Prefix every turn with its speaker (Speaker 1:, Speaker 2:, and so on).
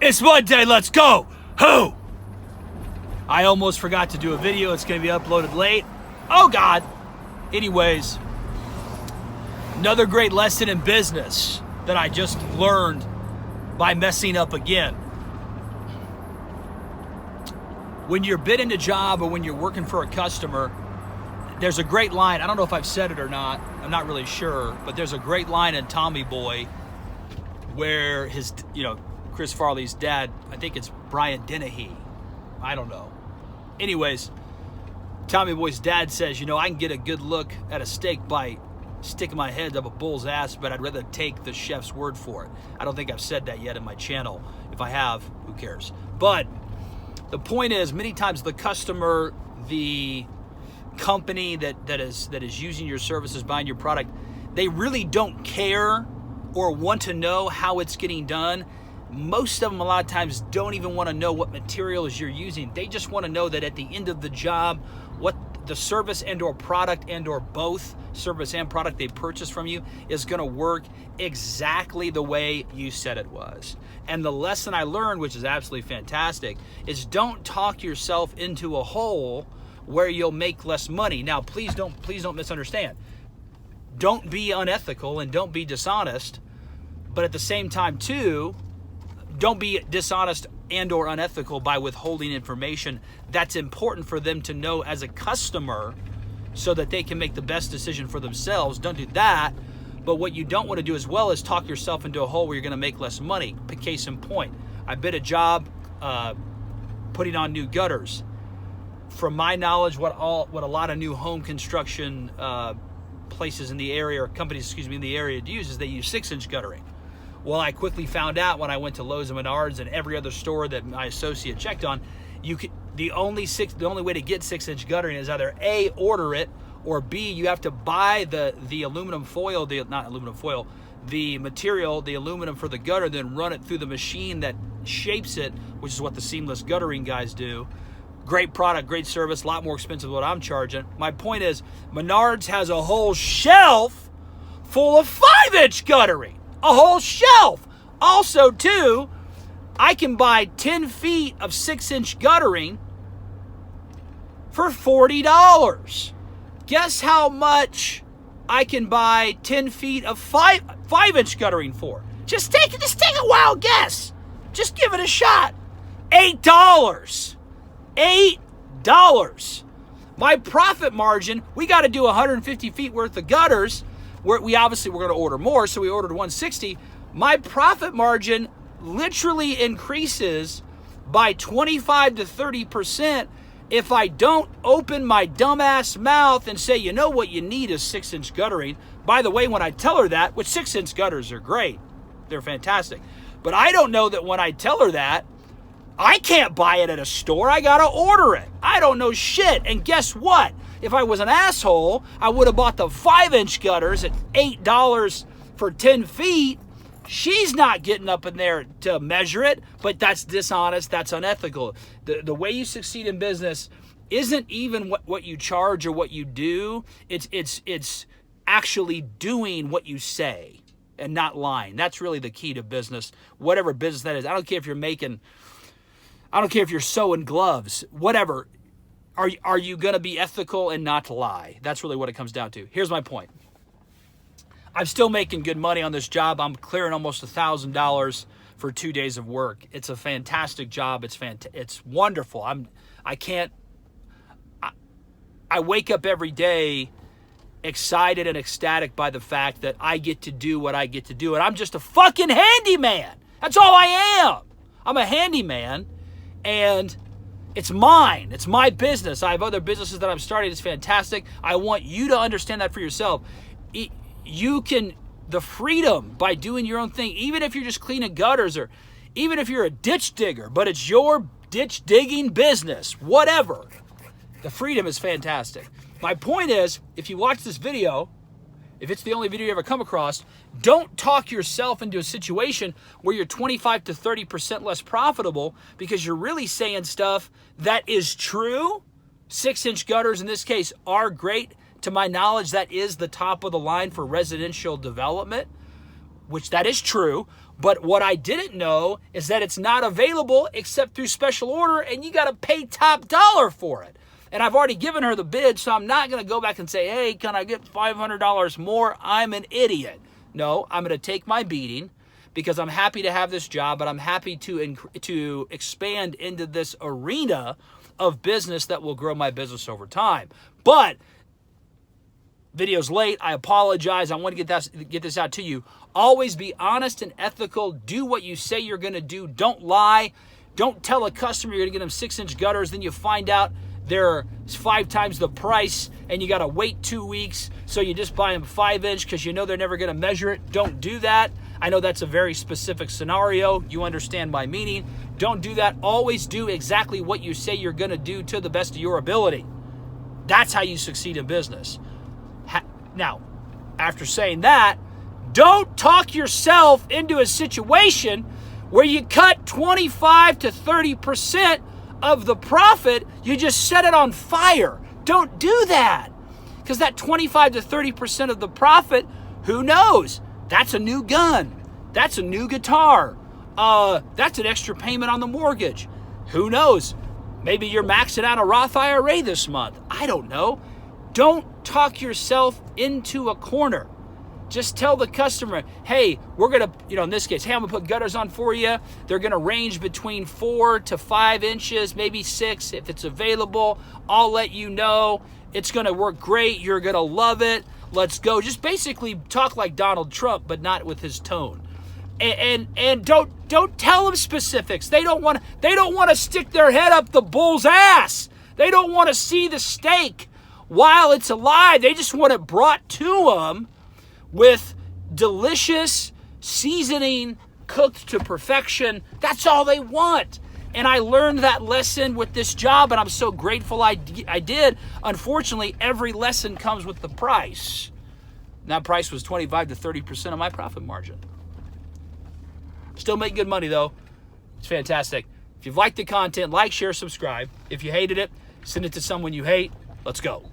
Speaker 1: It's Monday, let's go! Who? I almost forgot to do a video. It's going to be uploaded late. Oh, God. Anyways, another great lesson in business that I just learned by messing up again. When you're bidding a job or when you're working for a customer, there's a great line. I don't know if I've said it or not. I'm not really sure. But there's a great line in Tommy Boy where his, Chris Farley's dad, I think it's Brian Dennehy. I don't know. Anyways, Tommy Boy's dad says, I can get a good look at a steak by sticking my head up a bull's ass, but I'd rather take the chef's word for it. I don't think I've said that yet in my channel. If I have, who cares? But the point is, many times the customer, the company that is using your services, buying your product, they really don't care or want to know how it's getting done. Most of them, a lot of times, don't even want to know what materials you're using. They just want to know that at the end of the job, what the service and or product and or both service and product they purchase from you is going to work exactly the way you said it was. And the lesson I learned, which is absolutely fantastic, is don't talk yourself into a hole where you'll make less money. Now, please don't misunderstand. Don't be unethical and don't be dishonest, but at the same time too, don't be dishonest and or unethical by withholding information that's important for them to know as a customer so that they can make the best decision for themselves. Don't do that. But what you don't want to do as well is talk yourself into a hole where you're going to make less money. Case in point, I bid a job putting on new gutters. From my knowledge, what a lot of new home construction places in the area, or companies, in the area use is they use 6-inch guttering. Well, I quickly found out when I went to Lowe's and Menards and every other store that my associate checked on, the only way to get 6-inch guttering is either A, order it, or B, you have to buy the aluminum foil, the material, the aluminum for the gutter, then run it through the machine that shapes it, which is what the seamless guttering guys do. Great product, great service, a lot more expensive than what I'm charging. My point is, Menards has a whole shelf full of 5-inch guttering. A whole shelf. Also, too, I can buy 10 feet of 6-inch guttering for $40. Guess how much I can buy 10 feet of 5-inch guttering for? Just take a wild guess. Just give it a shot. $8. $8. My profit margin, we got to do 150 feet worth of gutters. We're going to order more, so we ordered 160. My profit margin literally increases by 25 to 30% if I don't open my dumbass mouth and say, what you need is 6-inch guttering. By the way, when I tell her that, which 6-inch gutters are great, they're fantastic, but I don't know that when I tell her that, I can't buy it at a store. I got to order it. I don't know shit. And guess what? If I was an asshole, I would have bought the 5-inch gutters at $8 for 10 feet. She's not getting up in there to measure it, but that's dishonest. That's unethical. The way you succeed in business isn't even what you charge or what you do. It's actually doing what you say and not lying. That's really the key to business, whatever business that is. I don't care if you're sewing gloves, whatever. Are you going to be ethical and not lie? That's really what it comes down to. Here's my point. I'm still making good money on this job. I'm clearing almost $1,000 for 2 days of work. It's a fantastic job. It's wonderful. I wake up every day excited and ecstatic by the fact that I get to do what I get to do. And I'm just a fucking handyman. That's all I am. I'm a handyman. And it's mine. It's my business. I have other businesses that I'm starting. It's fantastic. I want you to understand that for yourself. The freedom by doing your own thing, even if you're just cleaning gutters or even if you're a ditch digger, but it's your ditch digging business, whatever. The freedom is fantastic. My point is, if you watch this video, if it's the only video you ever come across, don't talk yourself into a situation where you're 25 to 30% less profitable because you're really saying stuff that is true. 6-inch gutters in this case are great. To my knowledge, that is the top of the line for residential development, which that is true. But what I didn't know is that it's not available except through special order, and you got to pay top dollar for it. And I've already given her the bid, so I'm not going to go back and say, hey, can I get $500 more? I'm an idiot. No, I'm going to take my beating because I'm happy to have this job, but I'm happy to expand into this arena of business that will grow my business over time. But video's late. I apologize. I want to get this out to you. Always be honest and ethical. Do what you say you're going to do. Don't lie. Don't tell a customer you're going to get them 6-inch gutters. Then you find out they're 5 times the price and you got to wait 2 weeks. So you just buy them 5-inch because you know they're never going to measure it. Don't do that. I know that's a very specific scenario. You understand my meaning. Don't do that. Always do exactly what you say you're going to do to the best of your ability. That's how you succeed in business. Now, after saying that, don't talk yourself into a situation where you cut 25 to 30% of the profit. You just set it on fire. Don't do that. Because that 25 to 30% of the profit, who knows? That's a new gun. That's a new guitar. That's an extra payment on the mortgage. Who knows? Maybe you're maxing out a Roth IRA this month. I don't know. Don't talk yourself into a corner. Just tell the customer, hey, we're going to, in this case, hey, I'm going to put gutters on for you. They're going to range between 4 to 5 inches, maybe 6 if it's available. I'll let you know. It's going to work great. You're going to love it. Let's go. Just basically talk like Donald Trump, but not with his tone. And don't tell them specifics. They don't want to stick their head up the bull's ass. They don't want to see the steak while it's alive. They just want it brought to them with delicious seasoning, cooked to perfection. That's all they want. And I learned that lesson with this job, and I'm so grateful I did. Unfortunately, every lesson comes with the price. And that price was 25 to 30% of my profit margin. Still make good money, though. It's fantastic. If you've liked the content, like, share, subscribe. If you hated it, send it to someone you hate. Let's go.